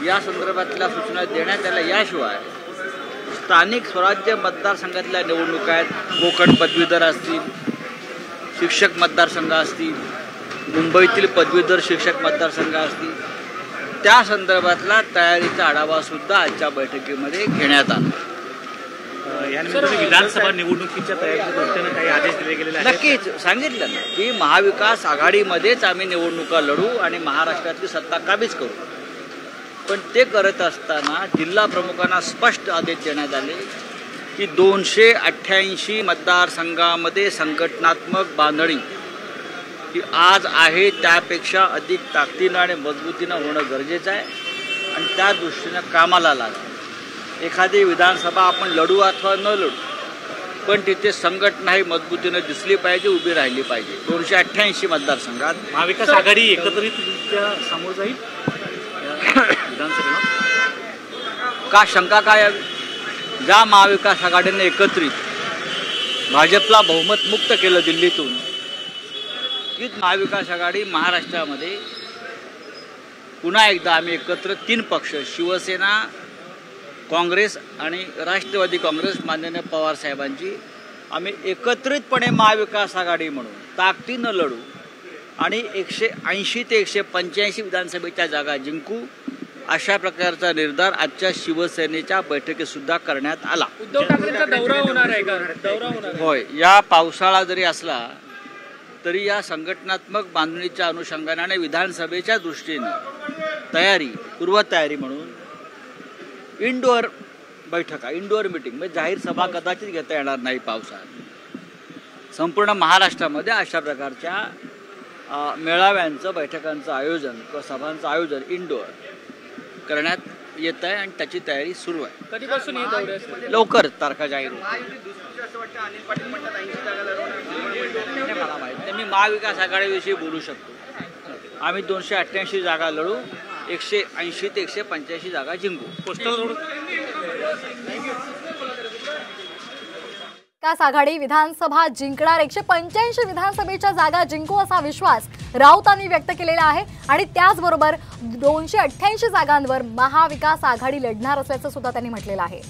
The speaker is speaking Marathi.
या संदर्भातल्या सूचना देण्यात आल्या। याशिवाय स्थानिक स्वराज्य मतदारसंघातल्या निवडणुका आहेत, कोकण पदवीधर असतील, शिक्षक मतदारसंघ असतील, मुंबईतील पदवीधर शिक्षक मतदारसंघ असतील, त्या संदर्भातला तयारीचा आढावा सुद्धा आजच्या बैठकीमध्ये घेण्यात आला। यानंतर विधानसभा निवडणुकीच्या तयारीच्या दृष्टीने काही आदेश दिले गेलेले आहेत? नक्कीच सांगितलं ना की महाविकास आघाडीमध्येच आम्ही निवडणुका लढू आणि महाराष्ट्रातली सत्ता काबीज करू। पण ते करत असताना जिल्हा प्रमुखांना स्पष्ट आदेश देण्यात आले की 288 मतदारसंघामध्ये संघटनात्मक बांधणी ही आज आहे त्यापेक्षा अधिक ताकदीनं आणि मजबूतीनं होणं गरजेचं आहे आणि त्या दृष्टीनं कामाला लागेल। एखादी विधानसभा आपण लढू अथवा न लढू, पण तिथे संघटना ही मजबूतीनं दिसली पाहिजे, उभी राहिली पाहिजे। 288 मतदारसंघात महाविकास आघाडी एकत्रितरित्या समोर जाईल विधानसभेला का शंका काय यावी? ज्या महाविकास आघाडीने एकत्रित भाजपला बहुमत मुक्त केलं दिल्लीतून, तीच महाविकास आघाडी महाराष्ट्रामध्ये पुन्हा एकदा आम्ही एकत्र 3 पक्ष शिवसेना, काँग्रेस आणि राष्ट्रवादी काँग्रेस माननीय पवार साहेबांची आम्ही एकत्रितपणे महाविकास आघाडी म्हणून ताकदीनं लढू आणि 180 ते 185 विधानसभेच्या जागा जिंकू, अशा प्रकारचा निर्धार आजच्या शिवसेनेच्या बैठकीत सुद्धा करण्यात आला। उद्धव ठाकरेंचा दौरा होणार आहे का? दौरा होणार? होय, या पावसाळा जरी असला तरी या संघटनात्मक बांधणीच्या अनुषंगाने आणि विधानसभेच्या दृष्टीने पूर्वतयारी म्हणून इंडोअर बैठका, इंडोअर मीटिंग म्हणजे जाहीर सभा कदाचित घेता येणार नाही पावसाळ्यात। संपूर्ण महाराष्ट्रामध्ये अशा प्रकारच्या मेळाव्यांचं, बैठकांचं आयोजन किंवा सभांचं आयोजन इंडोअर करण्यात येत आहे आणि त्याची तयारी सुरू आहे। कधीपासून हे दौरे असतील? लवकर तारखा जाहीर होतील। मला माहिती, मी महाविकास आघाडीविषयी बोलू शकतो। आम्ही 288 जागा लढू, 180 ते 185 जागा जिंकू। विकास आघाडी विधानसभा जिंकणार, 185 विधानसभेच्या जागा जिंकू असा विश्वास राऊतांनी व्यक्त केलेला आहे आणि त्याचबरोबर 288 जागांवर महाविकास आघाडी लढणार असल्याचं सुद्धा त्यांनी म्हटलेलं आहे।